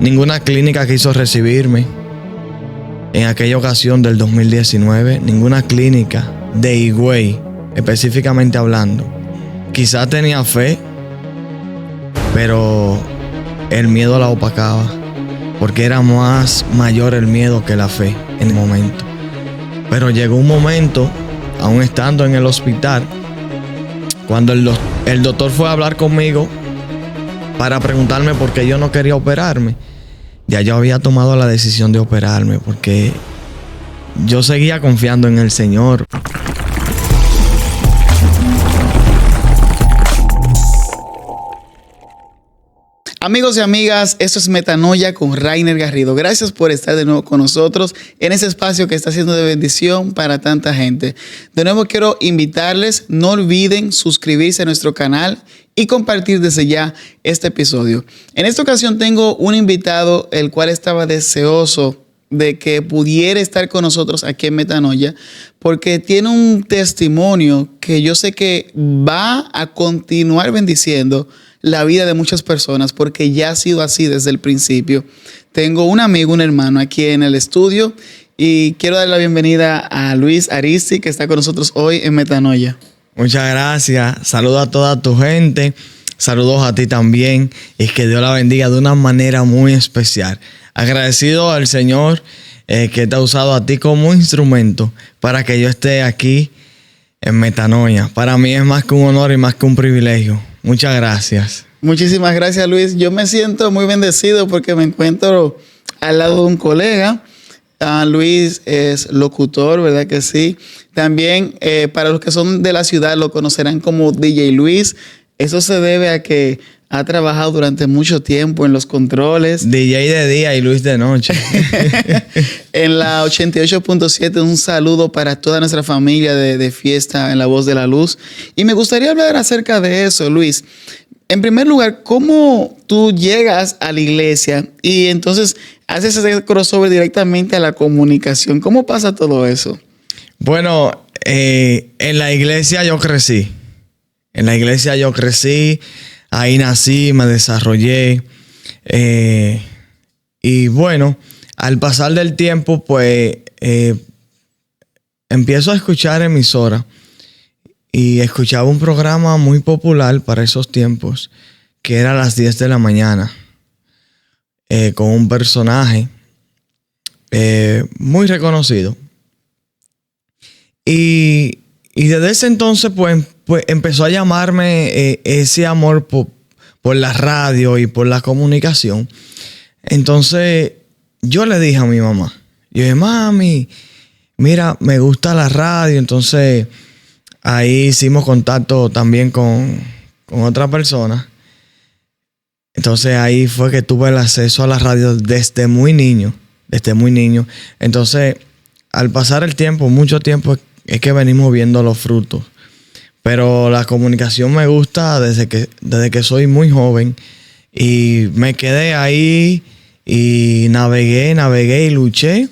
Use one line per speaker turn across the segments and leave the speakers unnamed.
Ninguna clínica quiso recibirme en aquella ocasión del 2019. Ninguna clínica de Higüey, específicamente hablando. Quizás tenía fe, pero el miedo la opacaba, porque era más mayor el miedo que la fe en el momento. Pero llegó un momento, aún estando en el hospital, cuando el doctor fue a hablar conmigo para preguntarme por qué yo no quería operarme. Ya yo había tomado la decisión de operarme porque yo seguía confiando en el Señor.
Amigos y amigas, esto es Metanoia con Rainer Garrido. Gracias por estar de nuevo con nosotros en ese espacio que está siendo de bendición para tanta gente. De nuevo quiero invitarles, no olviden suscribirse a nuestro canal y compartir desde ya este episodio. En esta ocasión tengo un invitado el cual estaba deseoso de que pudiera estar con nosotros aquí en Metanoia, porque tiene un testimonio que yo sé que va a continuar bendiciendo la vida de muchas personas, porque ya ha sido así desde el principio. Tengo un amigo, un hermano aquí en el estudio y quiero dar la bienvenida a Luis Aristi, que está con nosotros hoy en Metanoia.
Muchas gracias. Saludos a toda tu gente. Saludos a ti también. Y que Dios la bendiga de una manera muy especial. Agradecido al Señor que te ha usado a ti como instrumento para que yo esté aquí en Metanoia. Para mí es más que un honor y más que un privilegio. Muchas gracias.
Muchísimas gracias, Luis. Yo me siento muy bendecido porque me encuentro al lado de un colega. Luis es locutor, ¿verdad que sí? También para los que son de la ciudad lo conocerán como DJ Luis. Eso se debe a que ha trabajado durante mucho tiempo en los controles.
DJ de día y Luis de noche.
En la 88.7, un saludo para toda nuestra familia de Fiesta en la Voz de la Luz. Y me gustaría hablar acerca de eso, Luis. En primer lugar, ¿cómo tú llegas a la iglesia y entonces haces ese crossover directamente a la comunicación? ¿Cómo pasa todo eso?
Bueno, en la iglesia yo crecí. Ahí nací, me desarrollé. Y bueno, al pasar del tiempo, pues empiezo a escuchar emisoras. Y escuchaba un programa muy popular para esos tiempos, que era a las 10 de la mañana, con un personaje muy reconocido. Y desde ese entonces, pues empezó a llamarme ese amor por la radio y por la comunicación. Entonces, yo le dije a mi mamá, yo dije, mami, mira, me gusta la radio. Entonces, ahí hicimos contacto también con otra persona. Entonces, ahí fue que tuve el acceso a la radio desde muy niño. Entonces, al pasar el tiempo, mucho tiempo, es que venimos viendo los frutos. Pero la comunicación me gusta desde que soy muy joven. Y me quedé ahí y navegué y luché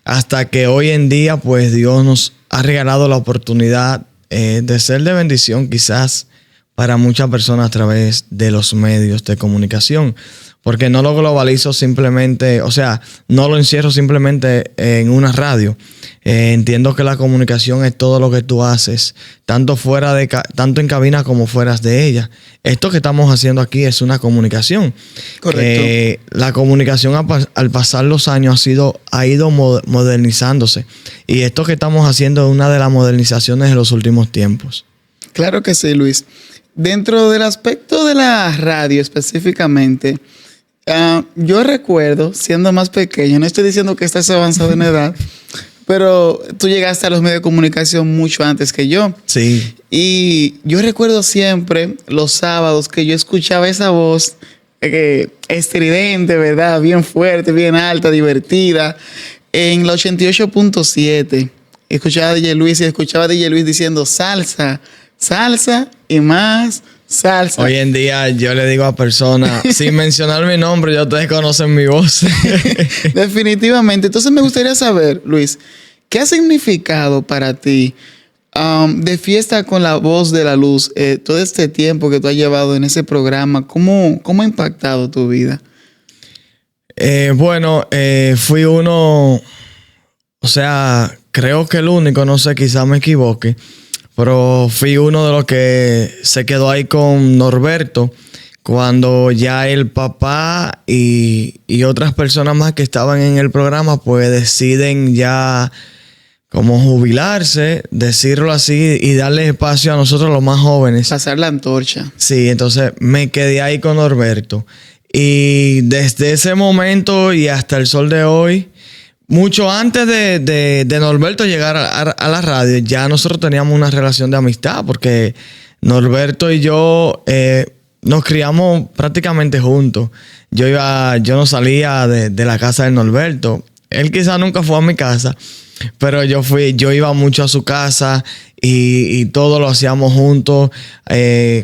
hasta que hoy en día pues Dios nos ha regalado la oportunidad de ser de bendición quizás para muchas personas a través de los medios de comunicación. Porque no lo globalizo simplemente, o sea, no lo encierro simplemente en una radio. Entiendo que la comunicación es todo lo que tú haces, tanto en cabina como fuera de ella. Esto que estamos haciendo aquí es una comunicación.
Correcto.
La comunicación al pasar los años ha ido modernizándose. Y esto que estamos haciendo es una de las modernizaciones de los últimos tiempos.
Claro que sí, Luis. Dentro del aspecto de la radio específicamente, yo recuerdo, siendo más pequeño, no estoy diciendo que estás avanzado en edad, pero tú llegaste a los medios de comunicación mucho antes que yo.
Sí.
Y yo recuerdo siempre los sábados que yo escuchaba esa voz estridente, ¿verdad? Bien fuerte, bien alta, divertida. En la 88.7 escuchaba a DJ Luis y escuchaba a DJ Luis diciendo salsa, salsa y más salsa.
Hoy en día yo le digo a personas, sin mencionar mi nombre, ya ustedes conocen mi voz.
Definitivamente. Entonces me gustaría saber, Luis, ¿qué ha significado para ti de Fiesta con la Voz de la Luz todo este tiempo que tú has llevado en ese programa? ¿Cómo ha impactado tu vida?
Bueno, fui uno, o sea, creo que el único, no sé, quizás me equivoque, pero fui uno de los que se quedó ahí con Norberto cuando ya el papá y otras personas más que estaban en el programa pues deciden ya como jubilarse, decirlo así, y darle espacio a nosotros los más jóvenes.
Pasar la antorcha.
Sí, entonces me quedé ahí con Norberto. Y desde ese momento y hasta el sol de hoy, mucho antes de Norberto llegar a la radio, ya nosotros teníamos una relación de amistad, porque Norberto y yo nos criamos prácticamente juntos. Yo no salía de la casa de Norberto. Él quizás nunca fue a mi casa, pero yo iba mucho a su casa y todo lo hacíamos juntos.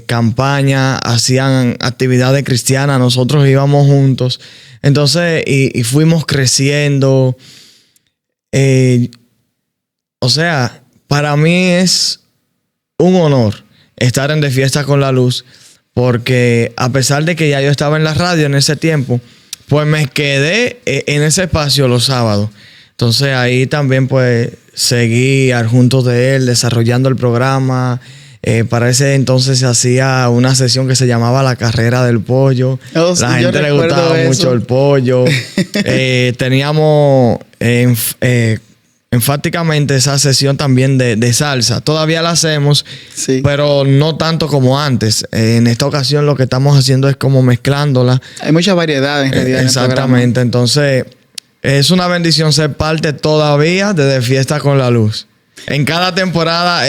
Campaña, hacían actividades cristianas, nosotros íbamos juntos. Entonces, y fuimos creciendo. O sea, para mí es un honor estar en De Fiesta con la Luz, porque a pesar de que ya yo estaba en la radio en ese tiempo, pues me quedé en ese espacio los sábados. Entonces ahí también pues seguí junto de él desarrollando el programa. Para ese entonces se hacía una sesión que se llamaba La Carrera del Pollo.
Oh, sí,
la gente le gustaba mucho el pollo. Teníamos enfáticamente esa sesión también de salsa. Todavía la hacemos, sí, pero no tanto como antes. En esta ocasión lo que estamos haciendo es como mezclándola.
Hay mucha variedad en realidad.
Exactamente. Entonces es una bendición ser parte todavía de Fiesta con la Luz. En cada temporada,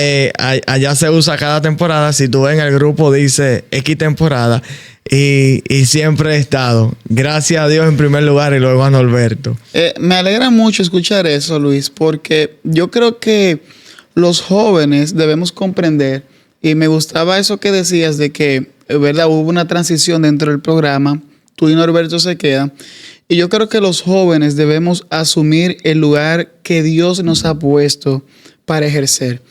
allá se usa cada temporada. Si tú ves en el grupo dice X temporada. Y siempre he estado. Gracias a Dios en primer lugar y luego a Norberto.
Me alegra mucho escuchar eso, Luis, porque yo creo que los jóvenes debemos comprender, y me gustaba eso que decías de que, ¿verdad?, hubo una transición dentro del programa. Tú y Norberto se quedan. Y yo creo que los jóvenes debemos asumir el lugar que Dios nos ha puesto para ejercer.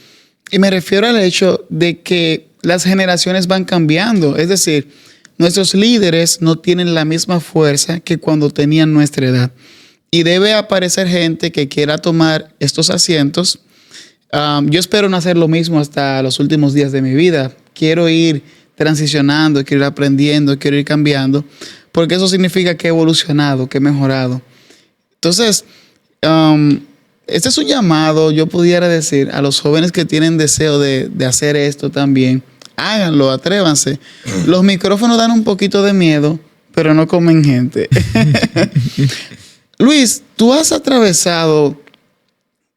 Y me refiero al hecho de que las generaciones van cambiando. Es decir, nuestros líderes no tienen la misma fuerza que cuando tenían nuestra edad. Y debe aparecer gente que quiera tomar estos asientos. Yo espero no hacer lo mismo hasta los últimos días de mi vida. Quiero ir transicionando, quiero ir aprendiendo, quiero ir cambiando, porque eso significa que he evolucionado, que he mejorado. Entonces, este es un llamado, yo pudiera decir, a los jóvenes que tienen deseo de hacer esto también. Háganlo, atrévanse. Los micrófonos dan un poquito de miedo, pero no comen gente. Luis, tú has atravesado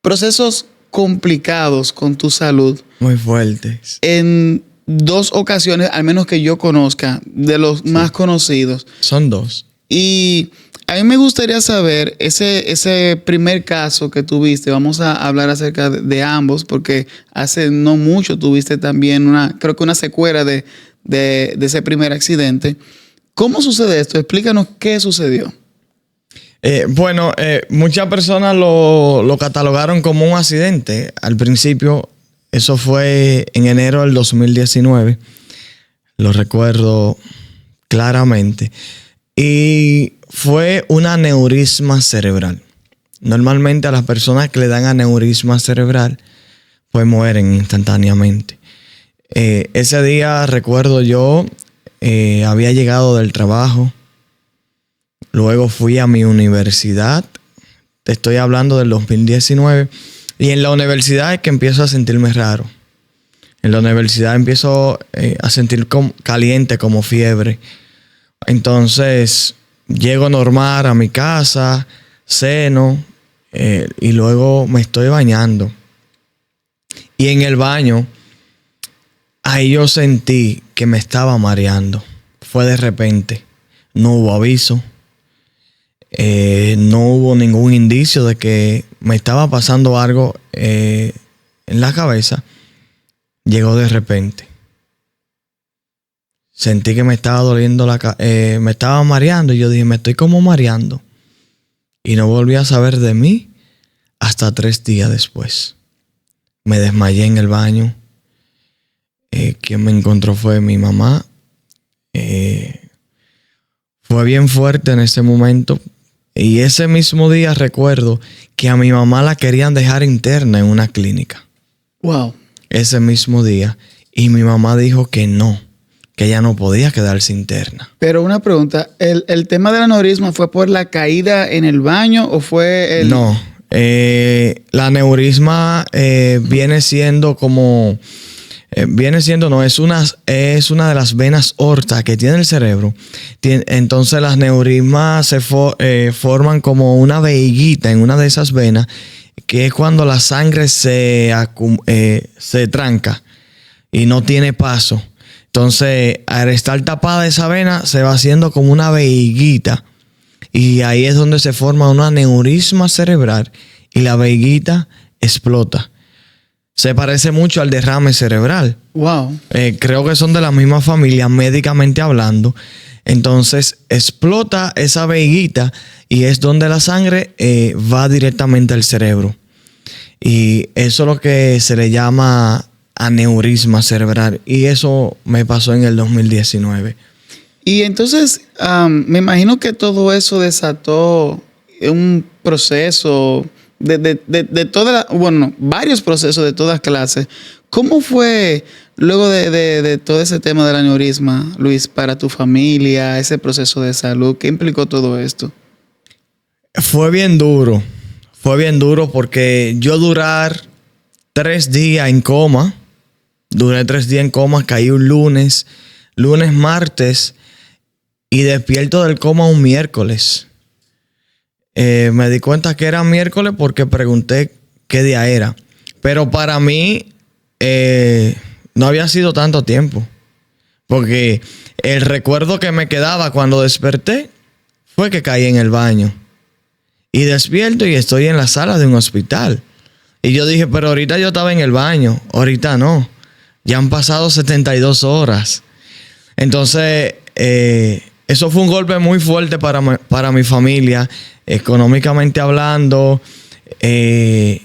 procesos complicados con tu salud.
Muy fuertes.
En 2 ocasiones, al menos que yo conozca, de los más conocidos.
Son 2.
Y a mí me gustaría saber ese primer caso que tuviste. Vamos a hablar acerca de ambos, porque hace no mucho tuviste también creo que una secuela de ese primer accidente. ¿Cómo sucede esto? Explícanos qué sucedió.
Bueno, muchas personas lo catalogaron como un accidente. Al principio, eso fue en enero del 2019. Lo recuerdo claramente. Y fue un aneurisma cerebral. Normalmente a las personas que le dan aneurisma cerebral, pues mueren instantáneamente. Ese día, recuerdo yo, había llegado del trabajo. Luego fui a mi universidad. Te estoy hablando del 2019. Y en la universidad es que empiezo a sentirme raro. En la universidad empiezo a sentir caliente, como fiebre. Entonces llego normal a mi casa, ceno y luego me estoy bañando. Y en el baño, ahí yo sentí que me estaba mareando. Fue de repente. No hubo aviso. No hubo ningún indicio de que me estaba pasando algo en la cabeza. Llegó de repente. Sentí que me estaba doliendo me estaba mareando y yo dije, me estoy como mareando. Y no volví a saber de mí hasta 3 días después. Me desmayé en el baño. Quien me encontró fue mi mamá. Fue bien fuerte en ese momento Y ese mismo día recuerdo que a mi mamá la querían dejar interna en una clínica.
Wow.
Ese mismo día. Y mi mamá dijo que no, que ella no podía quedarse interna.
Pero una pregunta, ¿el tema del aneurisma fue por la caída en el baño o fue el...?
No, la aneurisma viene siendo como... es una de las venas aorta que tiene el cerebro. Entonces las aneurismas se forman como una vehiguita en una de esas venas, que es cuando la sangre se tranca y no tiene paso. Entonces, al estar tapada esa vena, se va haciendo como una vehiguita. Y ahí es donde se forma un aneurisma cerebral y la vehiguita explota. Se parece mucho al derrame cerebral.
Wow.
Creo que son de la misma familia, médicamente hablando. Entonces, explota esa vehiguita y es donde la sangre va directamente al cerebro. Y eso es lo que se le llama aneurisma cerebral. Y eso me pasó en el 2019.
Y entonces, me imagino que todo eso desató un proceso de toda varios procesos de todas clases. ¿Cómo fue luego de todo ese tema del aneurisma, Luis, para tu familia, ese proceso de salud? ¿Qué implicó todo esto?
Fue bien duro. Fue bien duro porque yo durar 3 días en coma. Duré 3 días en coma, caí un lunes, martes, y despierto del coma un miércoles. Me di cuenta que era miércoles porque pregunté qué día era. Pero para mí no había sido tanto tiempo. Porque el recuerdo que me quedaba cuando desperté fue que caí en el baño. Y despierto y estoy en la sala de un hospital. Y yo dije, pero ahorita yo estaba en el baño, ahorita no. Ya han pasado 72 horas. Entonces, eso fue un golpe muy fuerte para mi familia, económicamente hablando. Y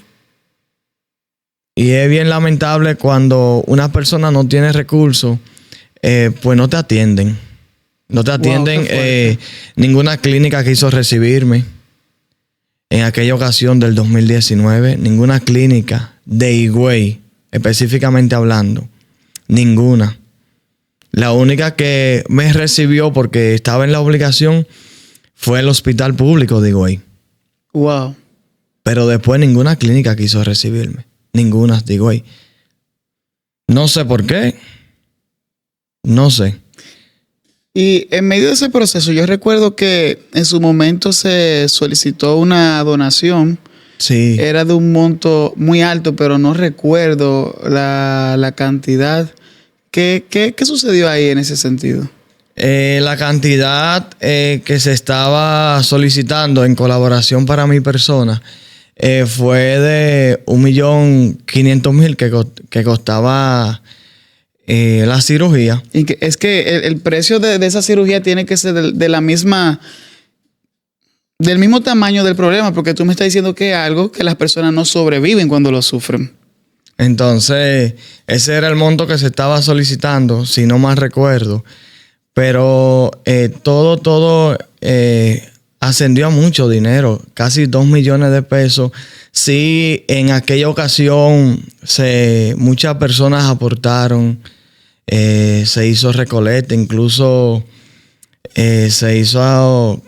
es bien lamentable cuando una persona no tiene recursos, pues no te atienden. No te atienden. Wow, ninguna clínica quiso recibirme. En aquella ocasión del 2019, ninguna clínica de Higüey, específicamente hablando, ninguna. La única que me recibió porque estaba en la obligación fue el hospital público de Higüey.
Wow.
Pero después ninguna clínica quiso recibirme. Ninguna de Higüey. No sé por qué. No sé.
Y en medio de ese proceso, yo recuerdo que en su momento se solicitó una donación.
Sí.
Era de un monto muy alto, pero no recuerdo la cantidad. ¿Qué sucedió ahí en ese sentido?
La cantidad que se estaba solicitando en colaboración para mi persona fue de 1.500.000 que costaba la cirugía.
Y es que el precio de esa cirugía tiene que ser del mismo tamaño del problema, porque tú me estás diciendo que es algo que las personas no sobreviven cuando lo sufren.
Entonces, ese era el monto que se estaba solicitando, si no mal recuerdo. Pero todo ascendió a mucho dinero, casi 2 millones de pesos. Sí, en aquella ocasión muchas personas aportaron, se hizo recolecta, incluso se hizo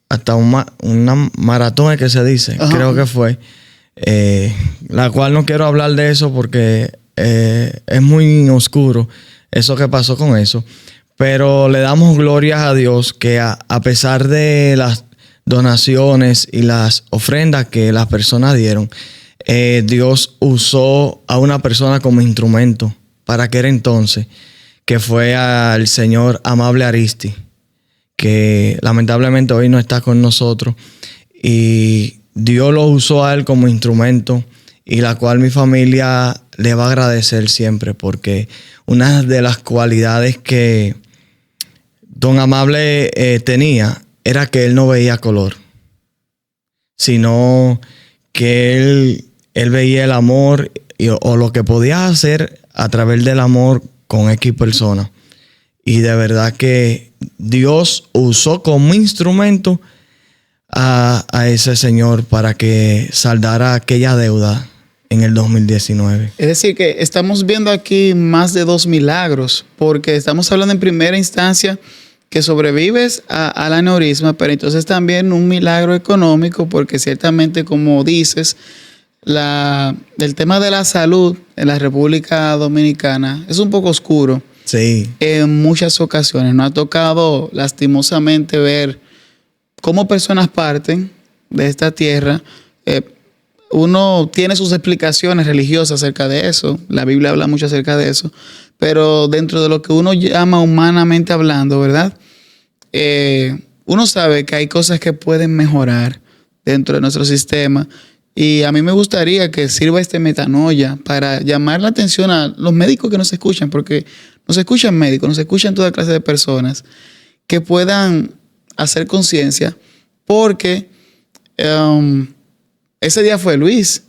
hasta una maratón que se dice, ajá, creo que fue, la cual no quiero hablar de eso porque es muy oscuro eso que pasó con eso. Pero le damos glorias a Dios que a pesar de las donaciones y las ofrendas que las personas dieron, Dios usó a una persona como instrumento para aquel entonces, que fue al señor Amable Aristi, que lamentablemente hoy no está con nosotros. Y Dios lo usó a él como instrumento, y la cual mi familia le va a agradecer siempre, porque una de las cualidades que don Amable tenía era que él no veía color, sino que él veía el amor o lo que podía hacer a través del amor con X personas. Y de verdad que Dios usó como instrumento a ese señor para que saldara aquella deuda en el 2019.
Es decir, que estamos viendo aquí más de 2 milagros, porque estamos hablando en primera instancia que sobrevives al aneurisma, pero entonces también un milagro económico, porque ciertamente, como dices, el tema de la salud en la República Dominicana es un poco oscuro.
Sí.
En muchas ocasiones nos ha tocado lastimosamente ver cómo personas parten de esta tierra. Uno tiene sus explicaciones religiosas acerca de eso. La Biblia habla mucho acerca de eso. Pero dentro de lo que uno llama humanamente hablando, ¿verdad? Uno sabe que hay cosas que pueden mejorar dentro de nuestro sistema. Y a mí me gustaría que sirva este Metanoia para llamar la atención a los médicos que nos escuchan, porque nos escuchan médicos, nos escuchan toda clase de personas que puedan hacer conciencia, porque ese día fue Luis,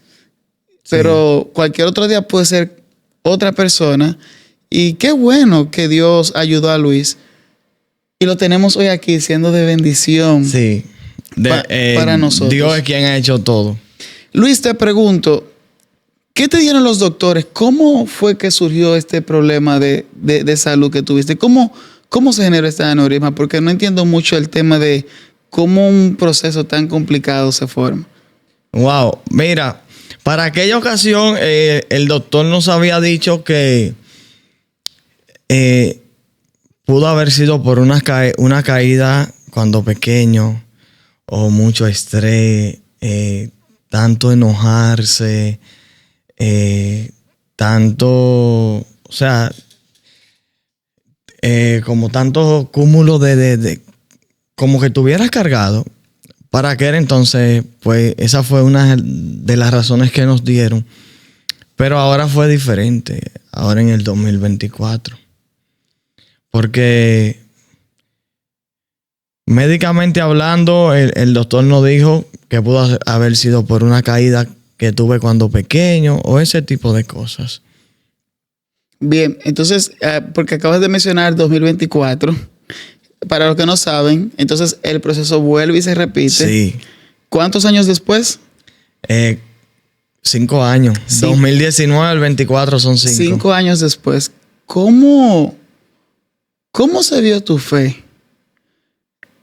pero cualquier otro día puede ser otra persona. Y qué bueno que Dios ayudó a Luis y lo tenemos hoy aquí siendo de bendición.
Sí.
Para nosotros.
Dios es quien ha hecho todo.
Luis, te pregunto, ¿qué te dieron los doctores? ¿Cómo fue que surgió este problema de salud que tuviste? ¿Cómo se generó este aneurisma? Porque no entiendo mucho el tema de cómo un proceso tan complicado se forma.
Wow, mira, para aquella ocasión el doctor nos había dicho que pudo haber sido por una caída cuando pequeño, o mucho estrés, tanto enojarse, tanto, o sea, como tanto cúmulo de como que tuvieras cargado. Para aquel entonces, pues esa fue una de las razones que nos dieron. Pero ahora fue diferente, ahora en el 2024. Porque médicamente hablando, el doctor nos dijo que pudo haber sido por una caída que tuve cuando pequeño o ese tipo de cosas.
Bien, entonces, porque acabas de mencionar 2024, para los que no saben, entonces el proceso vuelve y se repite.
Sí.
¿Cuántos años después?
5 años. Sí. 2019, el 24 son 5.
5 años después. ¿Cómo se vio tu fe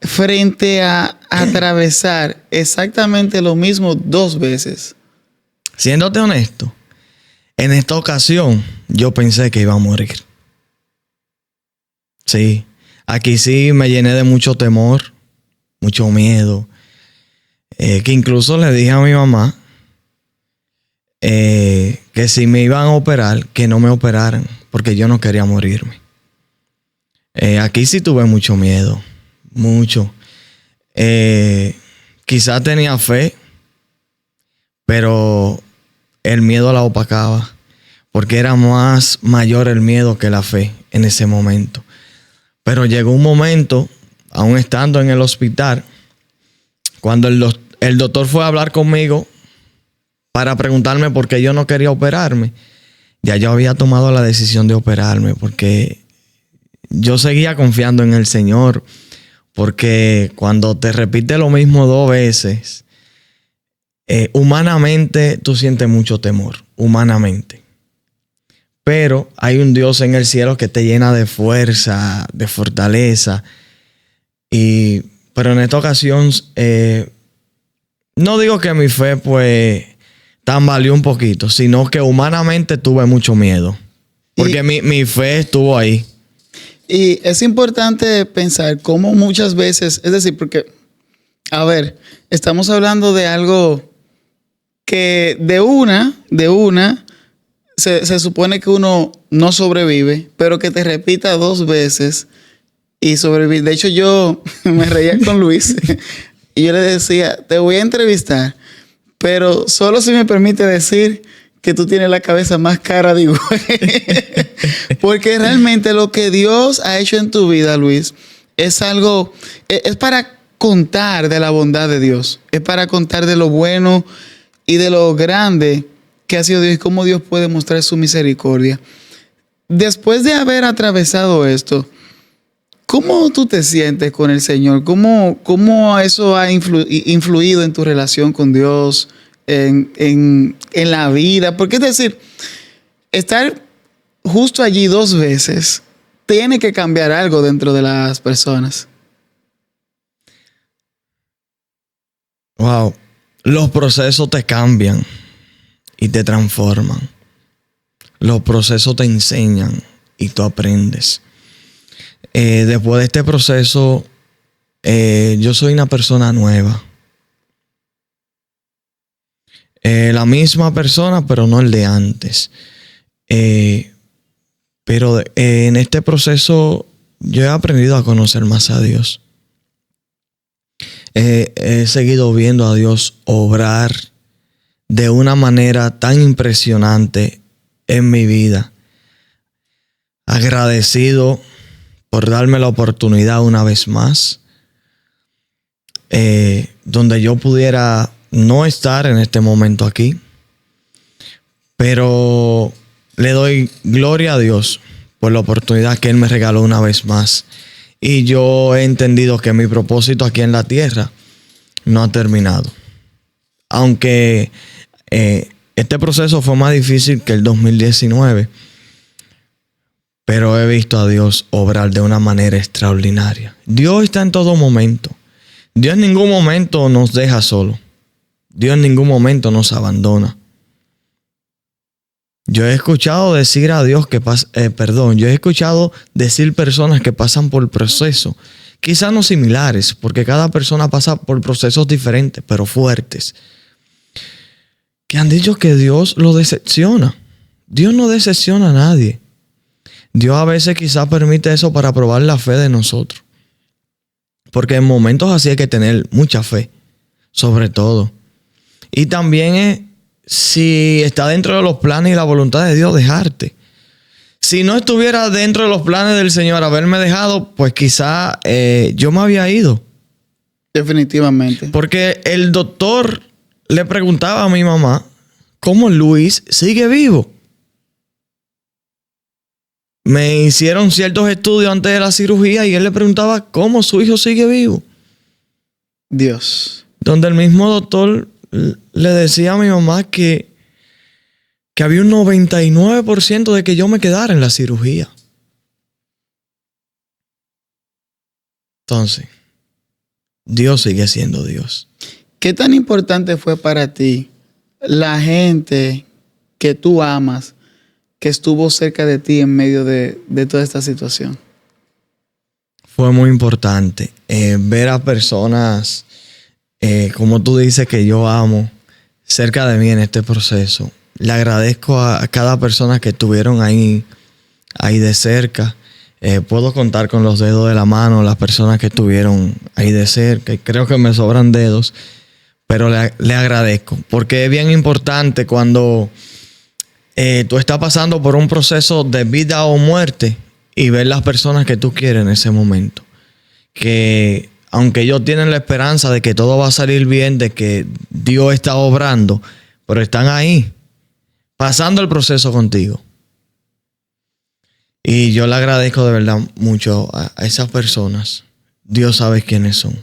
frente a atravesar exactamente lo mismo 2 veces?
Siéndote honesto, en esta ocasión yo pensé que iba a morir. Sí. Aquí sí me llené de mucho temor, mucho miedo. Que incluso le dije a mi mamá que si me iban a operar, que no me operaran, porque yo no quería morirme. Aquí sí tuve mucho miedo, mucho. Quizás tenía fe, pero el miedo la opacaba, porque era más mayor el miedo que la fe en ese momento. Pero llegó un momento, aún estando en el hospital, cuando el doctor fue a hablar conmigo para preguntarme por qué yo no quería operarme. Ya yo había tomado la decisión de operarme porque yo seguía confiando en el Señor. Porque cuando te repite lo mismo 2 veces, humanamente tú sientes mucho temor, humanamente. Pero hay un Dios en el cielo que te llena de fuerza, de fortaleza. Pero en esta ocasión, no digo que mi fe pues tambaleó un poquito, sino que humanamente tuve mucho miedo. Porque mi fe estuvo ahí.
Y es importante pensar cómo muchas veces, es decir, porque, a ver, estamos hablando de algo que de una, se supone que uno no sobrevive, pero que te repita 2 veces y sobrevivir. De hecho, yo me reía con Luis y yo le decía, te voy a entrevistar, pero solo si me permite decir que tú tienes la cabeza más cara de igual. Porque realmente lo que Dios ha hecho en tu vida, Luis, es algo, es para contar de la bondad de Dios, es para contar de lo bueno y de lo grande que ha sido Dios y cómo Dios puede mostrar su misericordia. Después de haber atravesado esto, ¿Cómo tú te sientes con el Señor? ¿Cómo eso ha influido en tu relación con Dios, en la vida? Porque es decir, estar justo allí 2 veces tiene que cambiar algo dentro de las personas.
Wow. Los procesos te cambian y te transforman. Los procesos te enseñan y tú aprendes. Después de este proceso, yo soy una persona nueva. La misma persona, pero no el de antes. Pero en este proceso yo he aprendido a conocer más a Dios. He seguido viendo a Dios obrar de una manera tan impresionante en mi vida. Agradecido por darme la oportunidad una vez más, donde yo pudiera no estar en este momento aquí, pero le doy gloria a Dios por la oportunidad que Él me regaló una vez más. Y yo he entendido que mi propósito aquí en la tierra no ha terminado. Aunque este proceso fue más difícil que el 2019, pero he visto a Dios obrar de una manera extraordinaria. Dios está en todo momento. Dios en ningún momento nos deja solo. Dios en ningún momento nos abandona. Yo he escuchado decir a Dios yo he escuchado decir personas que pasan por procesos, quizás no similares, porque cada persona pasa por procesos diferentes, pero fuertes, que han dicho que Dios lo decepciona. Dios no decepciona a nadie. Dios a veces quizás permite eso para probar la fe de nosotros. Porque en momentos así hay que tener mucha fe, sobre todo. Y también si está dentro de los planes y la voluntad de Dios, dejarte. Si no estuviera dentro de los planes del Señor haberme dejado, pues quizá yo me había ido.
Definitivamente.
Porque el doctor le preguntaba a mi mamá cómo Luis sigue vivo. Me hicieron ciertos estudios antes de la cirugía y él le preguntaba cómo su hijo sigue vivo.
Dios.
Donde el mismo doctor le decía a mi mamá que había un 99% de que yo me quedara en la cirugía. Entonces, Dios sigue siendo Dios.
¿Qué tan importante fue para ti la gente que tú amas, que estuvo cerca de ti en medio de toda esta situación?
Fue muy importante ver a personas, como tú dices, que yo amo, cerca de mí en este proceso. Le agradezco a cada persona que estuvieron ahí de cerca. Puedo contar con los dedos de la mano las personas que estuvieron ahí de cerca. Y creo que me sobran dedos, pero le agradezco. Porque es bien importante cuando tú estás pasando por un proceso de vida o muerte y ver las personas que tú quieres en ese momento. Que aunque ellos tienen la esperanza de que todo va a salir bien, de que Dios está obrando, pero están ahí, pasando el proceso contigo. Y yo le agradezco de verdad mucho a esas personas. Dios sabe quiénes son.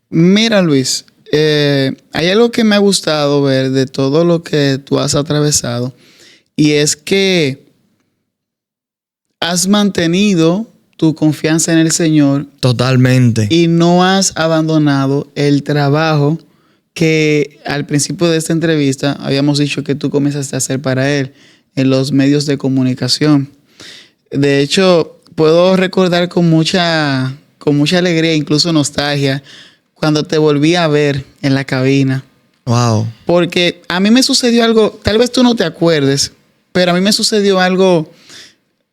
Mira, Luis, hay algo que me ha gustado ver de todo lo que tú has atravesado, y es que has mantenido tu confianza en el Señor.
Totalmente.
Y no has abandonado el trabajo que al principio de esta entrevista habíamos dicho que tú comenzaste a hacer para Él en los medios de comunicación. De hecho, puedo recordar con mucha alegría, incluso nostalgia, cuando te volví a ver en la cabina.
Wow.
Porque a mí me sucedió algo, tal vez tú no te acuerdes, pero a mí me sucedió algo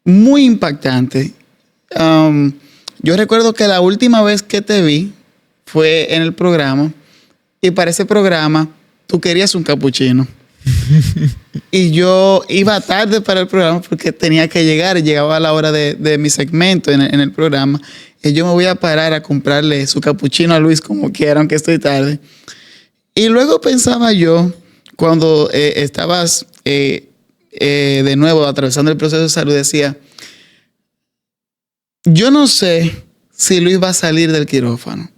muy impactante. Yo recuerdo que la última vez que te vi fue en el programa, y para ese programa tú querías un capuchino. Y yo iba tarde para el programa porque tenía que llegar, y llegaba a la hora de mi segmento en el programa, y yo me voy a parar a comprarle su capuchino a Luis como quiera, aunque estoy tarde. Y luego pensaba yo, cuando estabas de nuevo atravesando el proceso de salud, decía, yo no sé si Luis va a salir del quirófano.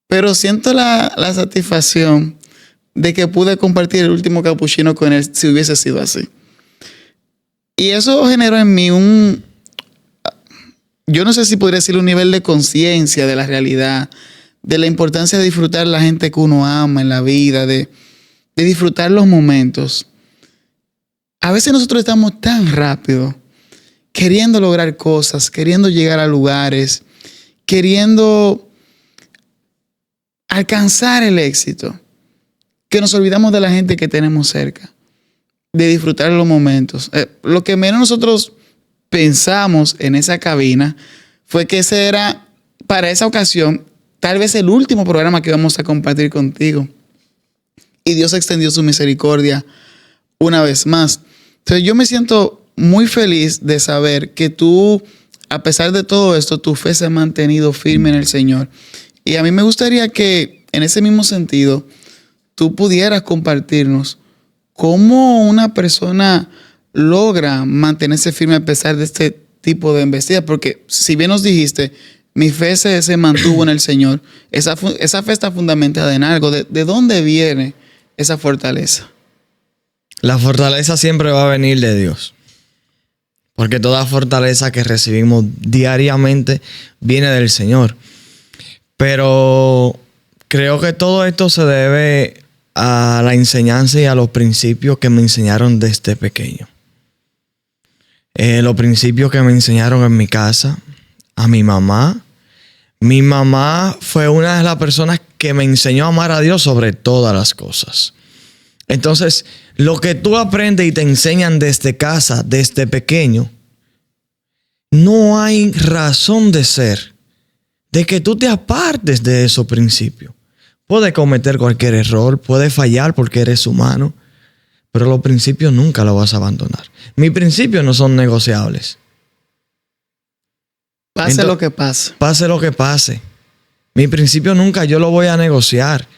Pero siento la satisfacción de que pude compartir el último capuchino con él si hubiese sido así. Y eso generó en mí yo no sé si podría decir un nivel de conciencia de la realidad, de la importancia de disfrutar la gente que uno ama en la vida, de disfrutar los momentos. A veces nosotros estamos tan rápido, queriendo lograr cosas, queriendo llegar a lugares, queriendo alcanzar el éxito, que nos olvidamos de la gente que tenemos cerca, de disfrutar los momentos. Lo que menos nosotros pensamos en esa cabina fue que ese era, para esa ocasión, tal vez el último programa que vamos a compartir contigo. Y Dios extendió su misericordia una vez más. Entonces yo me siento muy feliz de saber que tú, a pesar de todo esto, tu fe se ha mantenido firme en el Señor. Y a mí me gustaría que, en ese mismo sentido, tú pudieras compartirnos cómo una persona logra mantenerse firme a pesar de este tipo de embestidas. Porque si bien nos dijiste, mi fe se mantuvo en el Señor, esa fe está fundamentada en algo. ¿De dónde viene esa fortaleza?
La fortaleza siempre va a venir de Dios. Porque toda fortaleza que recibimos diariamente viene del Señor. Pero creo que todo esto se debe a la enseñanza y a los principios que me enseñaron desde pequeño. Los principios que me enseñaron en mi casa, a mi mamá. Mi mamá fue una de las personas que me enseñó a amar a Dios sobre todas las cosas. Entonces, lo que tú aprendes y te enseñan desde casa, desde pequeño, no hay razón de ser de que tú te apartes de esos principios. Puedes cometer cualquier error, puedes fallar porque eres humano, pero los principios nunca los vas a abandonar. Mis principios no son negociables.
Pase lo que pase.
Pase lo que pase. Mi principio nunca yo lo voy a negociar.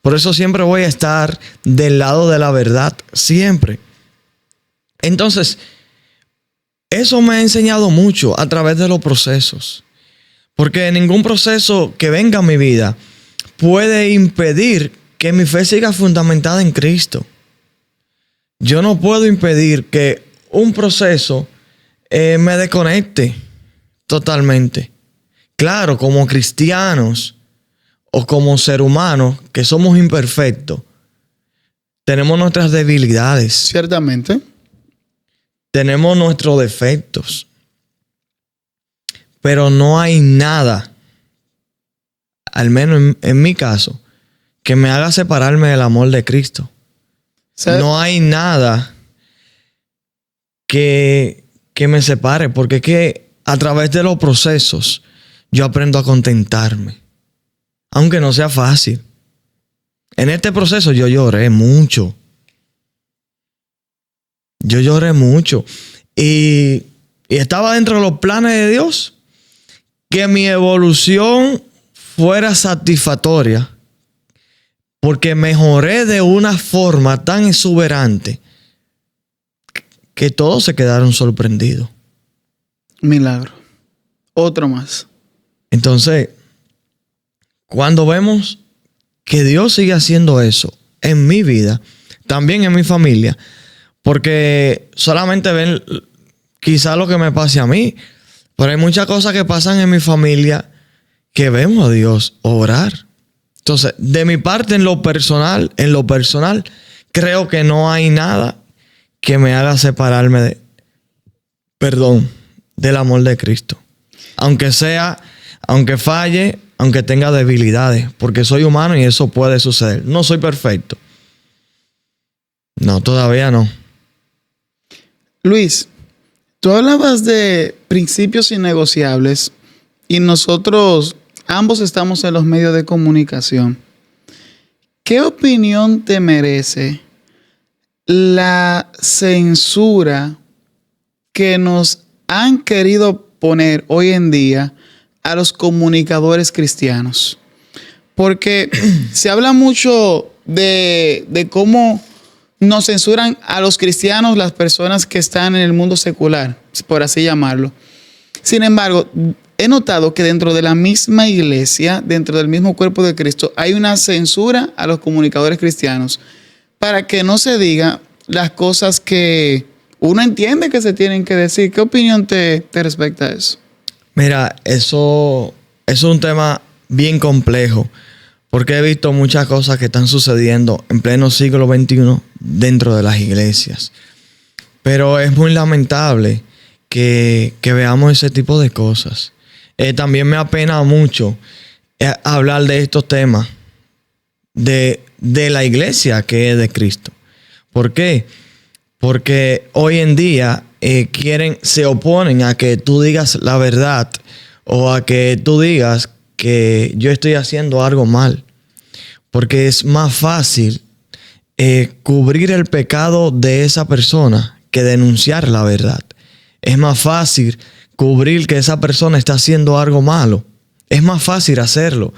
Por eso siempre voy a estar del lado de la verdad. Siempre. Entonces, eso me ha enseñado mucho a través de los procesos. Porque ningún proceso que venga a mi vida puede impedir que mi fe siga fundamentada en Cristo. Yo no puedo impedir que un proceso me desconecte totalmente. Claro, como cristianos o como ser humanos que somos imperfectos, tenemos nuestras debilidades.
Ciertamente.
Tenemos nuestros defectos. Pero no hay nada, al menos en mi caso, que me haga separarme del amor de Cristo. ¿Sabes? No hay nada que me separe, porque es que a través de los procesos yo aprendo a contentarme, aunque no sea fácil. En este proceso yo lloré mucho. Yo lloré mucho. Y estaba dentro de los planes de Dios que mi evolución fuera satisfactoria, porque mejoré de una forma tan exuberante que todos se quedaron sorprendidos.
Milagro. Otro más.
Entonces, cuando vemos que Dios sigue haciendo eso en mi vida, también en mi familia, porque solamente ven quizá lo que me pase a mí, pero hay muchas cosas que pasan en mi familia que vemos a Dios obrar. Entonces, de mi parte, en lo personal, creo que no hay nada que me haga separarme del amor de Cristo. Aunque falle, aunque tenga debilidades, porque soy humano y eso puede suceder. No soy perfecto. No, todavía no.
Luis, tú hablabas de principios innegociables y nosotros ambos estamos en los medios de comunicación. ¿Qué opinión te merece la censura que nos han querido poner hoy en día a los comunicadores cristianos? Porque se habla mucho de cómo nos censuran a los cristianos, las personas que están en el mundo secular, por así llamarlo. Sin embargo, he notado que dentro de la misma iglesia, dentro del mismo cuerpo de Cristo, hay una censura a los comunicadores cristianos para que no se diga las cosas que uno entiende que se tienen que decir. ¿Qué opinión te respecta a eso?
Mira, eso es un tema bien complejo, porque he visto muchas cosas que están sucediendo en pleno siglo XXI dentro de las iglesias. Pero es muy lamentable que veamos ese tipo de cosas. También me apena mucho hablar de estos temas de la iglesia que es de Cristo. ¿Por qué? Porque hoy en día se oponen a que tú digas la verdad o a que tú digas que yo estoy haciendo algo mal. Porque es más fácil cubrir el pecado de esa persona que denunciar la verdad. Es más fácil cubrir que esa persona está haciendo algo malo. Es más fácil hacerlo.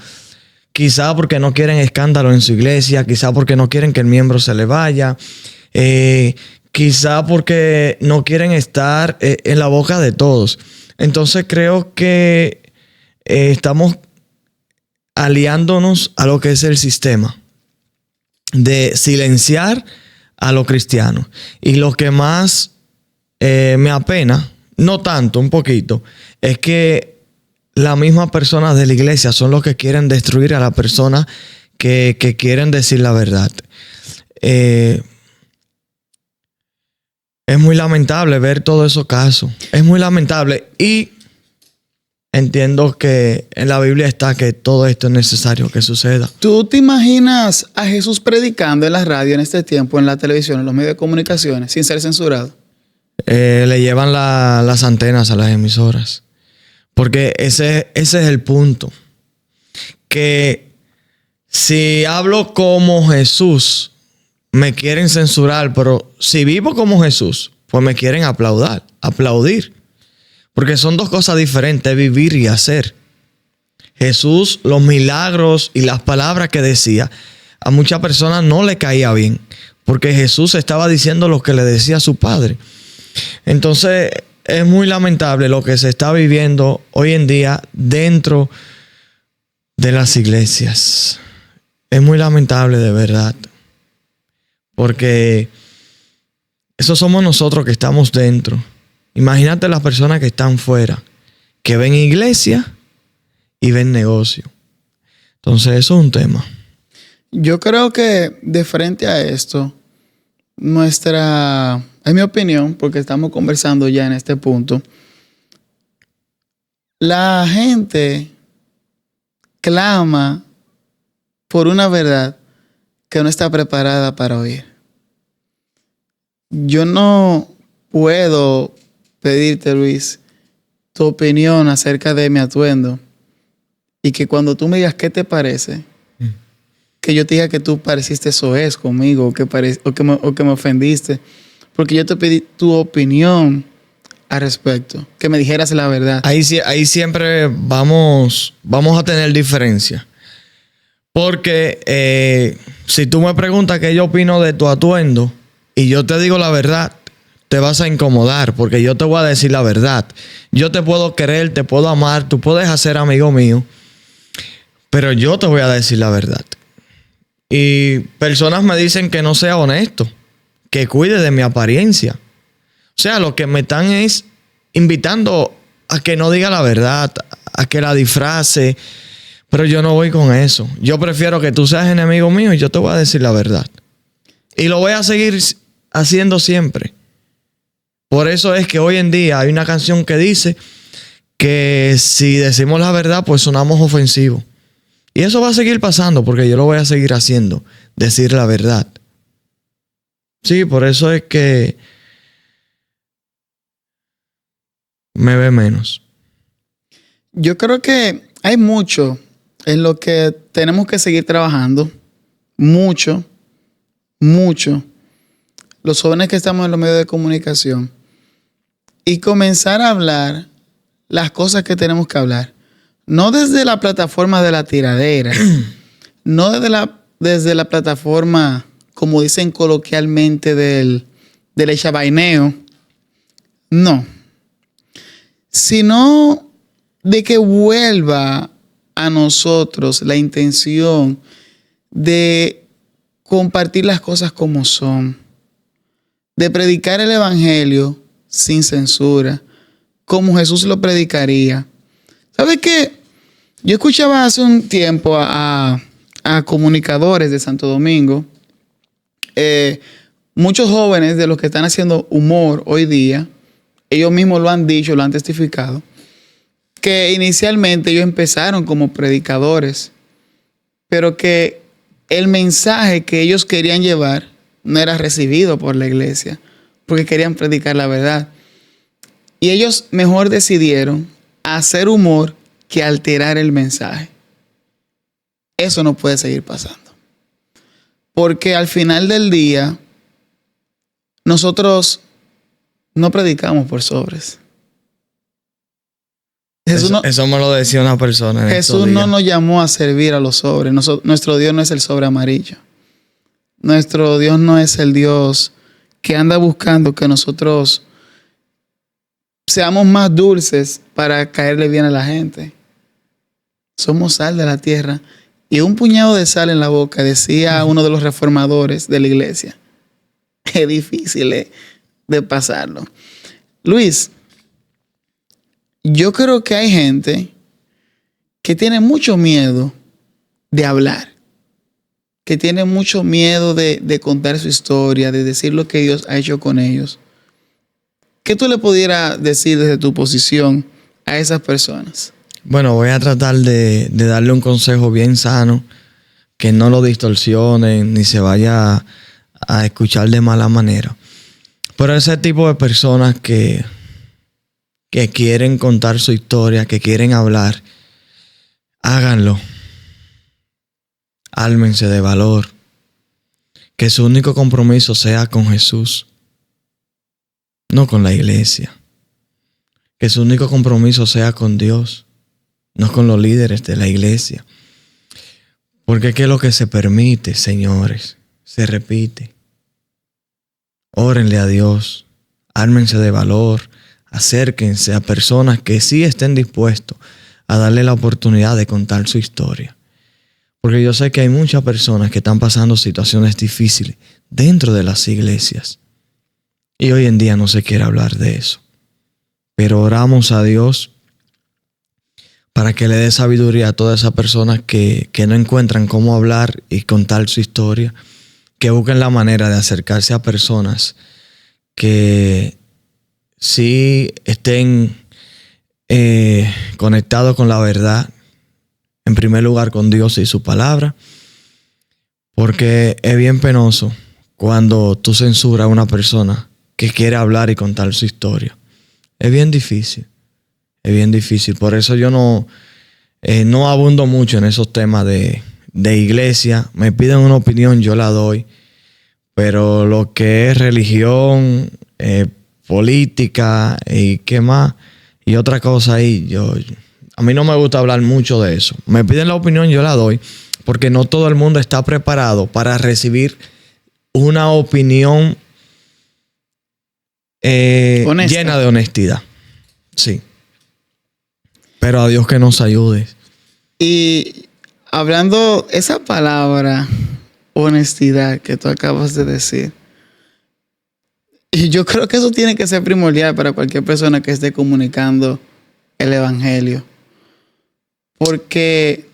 Quizá porque no quieren escándalo en su iglesia, quizá porque no quieren que el miembro se le vaya, quizá porque no quieren estar en la boca de todos. Entonces creo que estamos aliándonos a lo que es el sistema de silenciar a los cristianos. Y lo que más me apena, no tanto, un poquito, es que las mismas personas de la iglesia son los que quieren destruir a la persona que quieren decir la verdad. Es muy lamentable ver todos esos casos. Es muy lamentable. Y entiendo que en la Biblia está que todo esto es necesario que suceda.
¿Tú te imaginas a Jesús predicando en la radio en este tiempo, en la televisión, en los medios de comunicaciones, sin ser censurado?
Le llevan las antenas a las emisoras. Porque ese es el punto. Que si hablo como Jesús, me quieren censurar, pero si vivo como Jesús, pues me quieren aplaudir. Porque son dos cosas diferentes, vivir y hacer. Jesús, los milagros y las palabras que decía, a muchas personas no le caía bien, porque Jesús estaba diciendo lo que le decía a su Padre. Entonces, es muy lamentable lo que se está viviendo hoy en día dentro de las iglesias. Es muy lamentable, de verdad. Porque eso somos nosotros que estamos dentro. Imagínate las personas que están fuera, que ven iglesia y ven negocio. Entonces, eso es un tema.
Yo creo que de frente a esto, en mi opinión, porque estamos conversando ya en este punto, la gente clama por una verdad que no está preparada para oír. Yo no puedo pedirte, Luis, tu opinión acerca de mi atuendo y que cuando tú me digas qué te parece, que yo te diga que tú pareciste soez conmigo o que me ofendiste, porque yo te pedí tu opinión al respecto, que me dijeras la verdad.
Ahí siempre vamos a tener diferencia. Porque si tú me preguntas qué yo opino de tu atuendo y yo te digo la verdad, te vas a incomodar porque yo te voy a decir la verdad. Yo te puedo querer, te puedo amar, tú puedes hacer amigo mío, pero yo te voy a decir la verdad. Y personas me dicen que no sea honesto, que cuide de mi apariencia. O sea, lo que me están es invitando a que no diga la verdad, a que la disfrace, pero yo no voy con eso. Yo prefiero que tú seas enemigo mío y yo te voy a decir la verdad. Y lo voy a seguir haciendo siempre. Por eso es que hoy en día hay una canción que dice que si decimos la verdad, pues sonamos ofensivos. Y eso va a seguir pasando porque yo lo voy a seguir haciendo, decir la verdad. Sí, por eso es que me ve menos.
Yo creo que hay mucho en lo que tenemos que seguir trabajando. Mucho. Los jóvenes que estamos en los medios de comunicación. Y comenzar a hablar las cosas que tenemos que hablar. No desde la plataforma de la tiradera. No desde la plataforma, como dicen coloquialmente, del echabaineo. No. Sino de que vuelva a nosotros la intención de compartir las cosas como son, de predicar el evangelio sin censura, como Jesús lo predicaría. ¿Sabe qué? Yo escuchaba hace un tiempo a comunicadores de Santo Domingo, muchos jóvenes de los que están haciendo humor hoy día, ellos mismos lo han dicho, lo han testificado, que inicialmente ellos empezaron como predicadores, pero que el mensaje que ellos querían llevar no era recibido por la iglesia, porque querían predicar la verdad. Y ellos mejor decidieron hacer humor que alterar el mensaje. Eso no puede seguir pasando. Porque al final del día, nosotros no predicamos por sobres.
Eso me lo decía una persona.
Jesús no nos llamó a servir a los sobres. Nuestro Dios no es el sobre amarillo. Nuestro Dios no es el Dios que anda buscando que nosotros seamos más dulces para caerle bien a la gente. Somos sal de la tierra. Y un puñado de sal en la boca, decía uno de los reformadores de la iglesia. Es difícil de pasarlo. Luis, yo creo que hay gente que tiene mucho miedo de hablar, que tiene mucho miedo de contar su historia, de decir lo que Dios ha hecho con ellos. ¿Qué tú le pudieras decir desde tu posición a esas personas?
Bueno, voy a tratar de darle un consejo bien sano, que no lo distorsionen ni se vaya a escuchar de mala manera. Pero ese tipo de personas que quieren contar su historia, que quieren hablar, háganlo. Ármense de valor. Que su único compromiso sea con Jesús, no con la iglesia. Que su único compromiso sea con Dios, no con los líderes de la iglesia. Porque es que lo que se permite, señores, se repite. Órenle a Dios, ármense de valor, acérquense a personas que sí estén dispuestos a darle la oportunidad de contar su historia. Porque yo sé que hay muchas personas que están pasando situaciones difíciles dentro de las iglesias. Y hoy en día no se quiere hablar de eso. Pero oramos a Dios para que le dé sabiduría a todas esas personas que no encuentran cómo hablar y contar su historia, que busquen la manera de acercarse a personas que sí estén conectados con la verdad, en primer lugar con Dios y su palabra, porque es bien penoso cuando tú censuras a una persona que quiere hablar y contar su historia. Es bien difícil. Es bien difícil. Por eso yo no abundo mucho en esos temas de iglesia. Me piden una opinión, yo la doy. Pero lo que es religión, política y qué más, y otra cosa ahí, a mí no me gusta hablar mucho de eso. Me piden la opinión, yo la doy, porque no todo el mundo está preparado para recibir una opinión llena de honestidad. Sí. Pero a Dios que nos ayude.
Y hablando esa palabra, honestidad, que tú acabas de decir, y yo creo que eso tiene que ser primordial para cualquier persona que esté comunicando el evangelio. Porque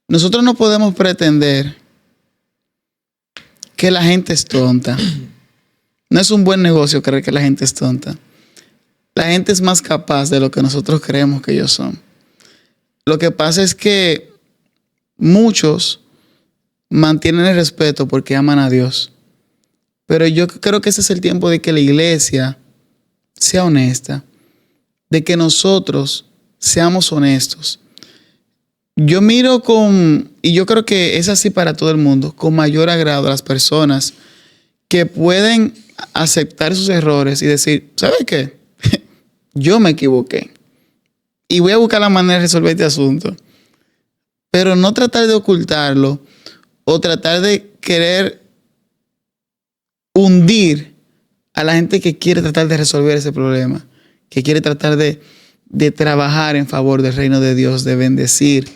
nosotros no podemos pretender que la gente es tonta. No es un buen negocio creer que la gente es tonta. La gente es más capaz de lo que nosotros creemos que ellos son. Lo que pasa es que muchos mantienen el respeto porque aman a Dios. Pero yo creo que ese es el tiempo de que la iglesia sea honesta, de que nosotros seamos honestos. Yo miro y yo creo que es así para todo el mundo, con mayor agrado a las personas que pueden aceptar sus errores y decir, ¿sabe qué? Yo me equivoqué y voy a buscar la manera de resolver este asunto. Pero no tratar de ocultarlo o tratar de querer hundir a la gente que quiere tratar de resolver ese problema, que quiere tratar de de trabajar en favor del reino de Dios, de bendecir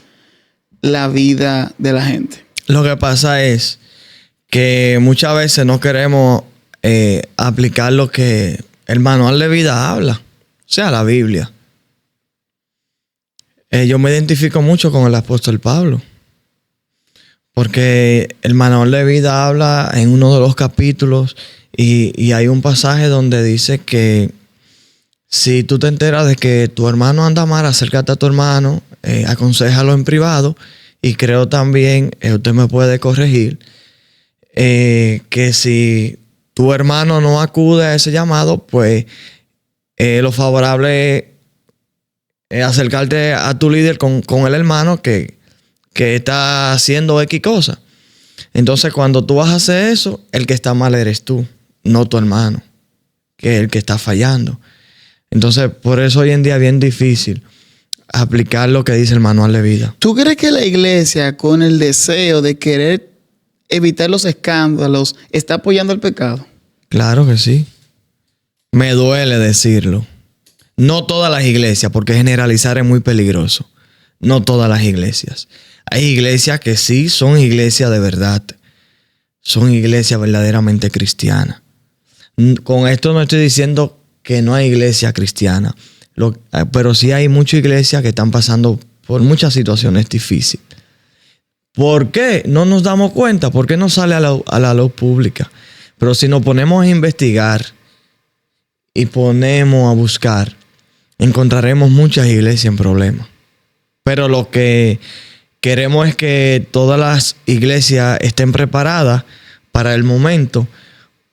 la vida de la gente?
Lo que pasa es que muchas veces no queremos aplicar lo que el manual de vida habla, o sea, la Biblia. Yo me identifico mucho con el apóstol Pablo, porque el manual de vida habla en uno de los capítulos y hay un pasaje donde dice que si tú te enteras de que tu hermano anda mal, acércate a tu hermano, aconséjalo en privado, y creo también, usted me puede corregir, que si tu hermano no acude a ese llamado, pues lo favorable es acercarte a tu líder con el hermano que está haciendo X cosa. Entonces, cuando tú vas a hacer eso, el que está mal eres tú, no tu hermano, que es el que está fallando. Entonces, por eso hoy en día es bien difícil aplicar lo que dice el manual de vida.
¿Tú crees que la iglesia, con el deseo de querer evitar los escándalos, está apoyando el pecado?
Claro que sí. Me duele decirlo. No todas las iglesias, porque generalizar es muy peligroso. No todas las iglesias. Hay iglesias que sí son iglesias de verdad. Son iglesias verdaderamente cristianas. Con esto no estoy diciendo que no hay iglesia cristiana. Pero sí hay muchas iglesias que están pasando por muchas situaciones difíciles. ¿Por qué? No nos damos cuenta. ¿Por qué no sale a la luz pública? Pero si nos ponemos a investigar y ponemos a buscar, encontraremos muchas iglesias en problemas. Pero lo que queremos es que todas las iglesias estén preparadas para el momento.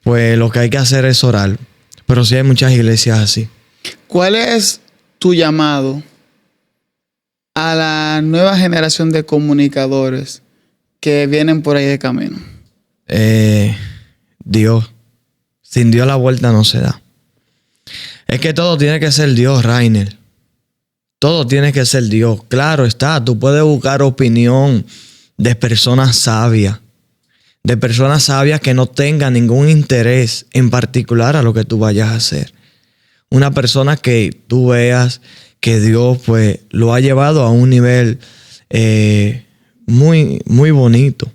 Pues lo que hay que hacer es orar. Pero sí hay muchas iglesias así.
¿Cuál es tu llamado a la nueva generación de comunicadores que vienen por ahí de camino?
Dios. Sin Dios la vuelta no se da. Es que todo tiene que ser Dios, Rainer. Todo tiene que ser Dios. Claro está, tú puedes buscar opinión de personas sabias. De personas sabias que no tengan ningún interés en particular a lo que tú vayas a hacer. Una persona que tú veas que Dios pues lo ha llevado a un nivel muy, muy bonito.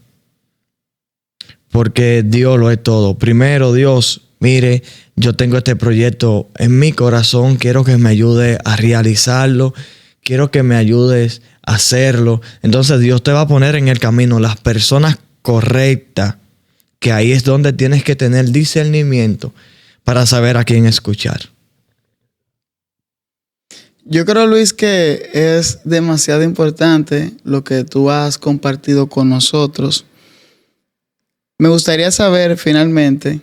Porque Dios lo es todo. Primero, Dios, mire, yo tengo este proyecto en mi corazón, quiero que me ayude a realizarlo, quiero que me ayudes a hacerlo. Entonces Dios te va a poner en el camino las personas correctas, que ahí es donde tienes que tener discernimiento para saber a quién escuchar.
Yo creo, Luis, que es demasiado importante lo que tú has compartido con nosotros. Me gustaría saber finalmente,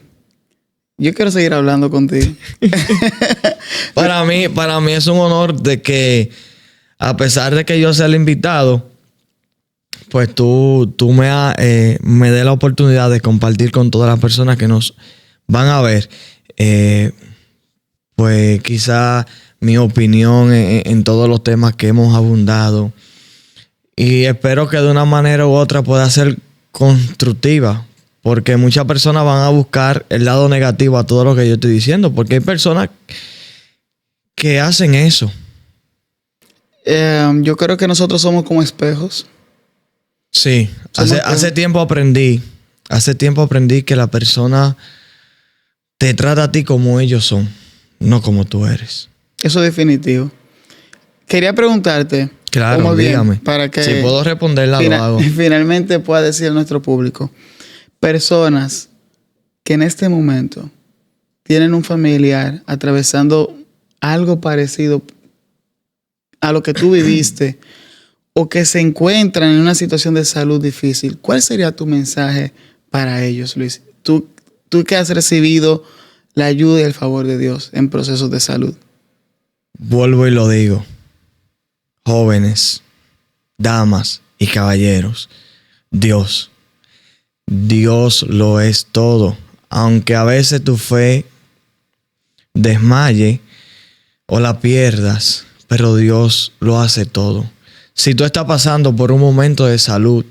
yo quiero seguir hablando contigo.
Para mí es un honor de que, a pesar de que yo sea el invitado, pues tú me des la oportunidad de compartir con todas las personas que nos van a ver, pues quizá mi opinión en todos los temas que hemos abundado. Y espero que de una manera u otra pueda ser constructiva, porque muchas personas van a buscar el lado negativo a todo lo que yo estoy diciendo, porque hay personas que hacen eso.
Yo creo que nosotros somos como espejos.
Sí, hace tiempo aprendí que la persona te trata a ti como ellos son, no como tú eres.
Eso es definitivo. Quería preguntarte.
Claro, dígame.
Para que
si puedo responderla, lo hago.
Finalmente pueda decir a nuestro público. Personas que en este momento tienen un familiar atravesando algo parecido a lo que tú viviste o que se encuentran en una situación de salud difícil, ¿cuál sería tu mensaje para ellos, Luis? Tú que has recibido la ayuda y el favor de Dios en procesos de salud.
Vuelvo y lo digo. Jóvenes, damas y caballeros, Dios lo es todo. Aunque a veces tu fe desmaye o la pierdas, pero Dios lo hace todo. Si tú estás pasando por un momento de salud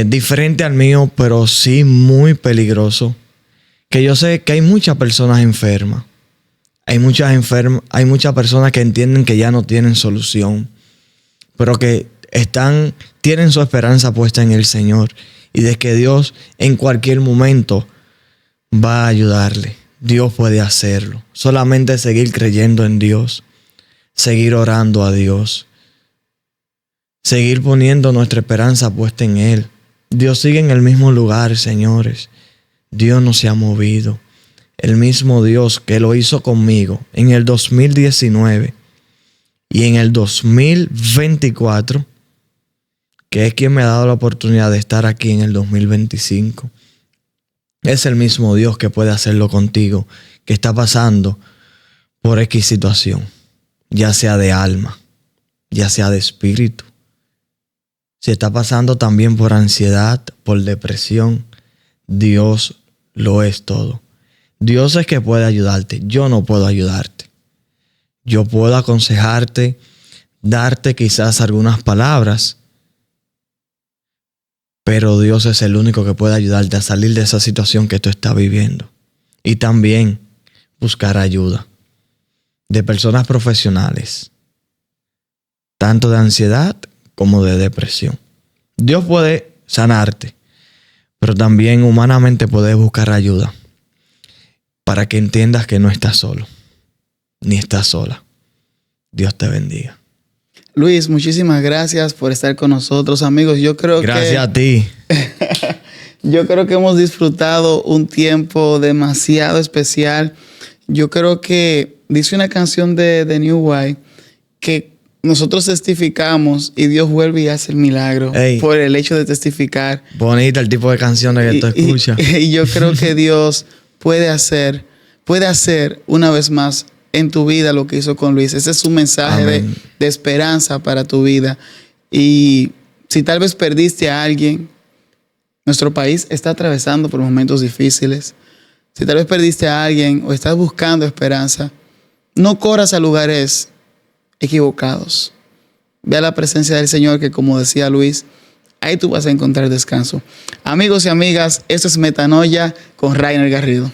diferente al mío, pero sí muy peligroso, que yo sé que hay muchas personas enfermas. Hay muchas personas que entienden que ya no tienen solución, pero que tienen su esperanza puesta en el Señor y de que Dios en cualquier momento va a ayudarle. Dios puede hacerlo. Solamente seguir creyendo en Dios, seguir orando a Dios, seguir poniendo nuestra esperanza puesta en Él. Dios sigue en el mismo lugar, señores. Dios no se ha movido. El mismo Dios que lo hizo conmigo en el 2019 y en el 2024, que es quien me ha dado la oportunidad de estar aquí en el 2025. Es el mismo Dios que puede hacerlo contigo, que está pasando por X situación, ya sea de alma, ya sea de espíritu. Si está pasando también por ansiedad, por depresión, Dios lo es todo. Dios es que puede ayudarte. Yo no puedo ayudarte. Yo puedo aconsejarte, darte quizás algunas palabras, pero Dios es el único que puede ayudarte a salir de esa situación que tú estás viviendo. Y también buscar ayuda de personas profesionales, tanto de ansiedad como de depresión. Dios puede sanarte, pero también humanamente puedes buscar ayuda para que entiendas que no estás solo, ni estás sola. Dios te bendiga.
Luis, muchísimas gracias por estar con nosotros, amigos.
Gracias a ti.
Yo creo que hemos disfrutado un tiempo demasiado especial. Yo creo que dice una canción de New Way que nosotros testificamos y Dios vuelve y hace el milagro por el hecho de testificar.
Bonita el tipo de canciones que tú escuchas.
Y yo creo que Dios puede hacer una vez más en tu vida lo que hizo con Luis. Ese es un mensaje de esperanza para tu vida. Y si tal vez perdiste a alguien, nuestro país está atravesando por momentos difíciles. Si tal vez perdiste a alguien o estás buscando esperanza, no corras a lugares equivocados. Ve a la presencia del Señor, que como decía Luis, ahí tú vas a encontrar descanso. Amigos y amigas, esto es Metanoia con Rainer Garrido.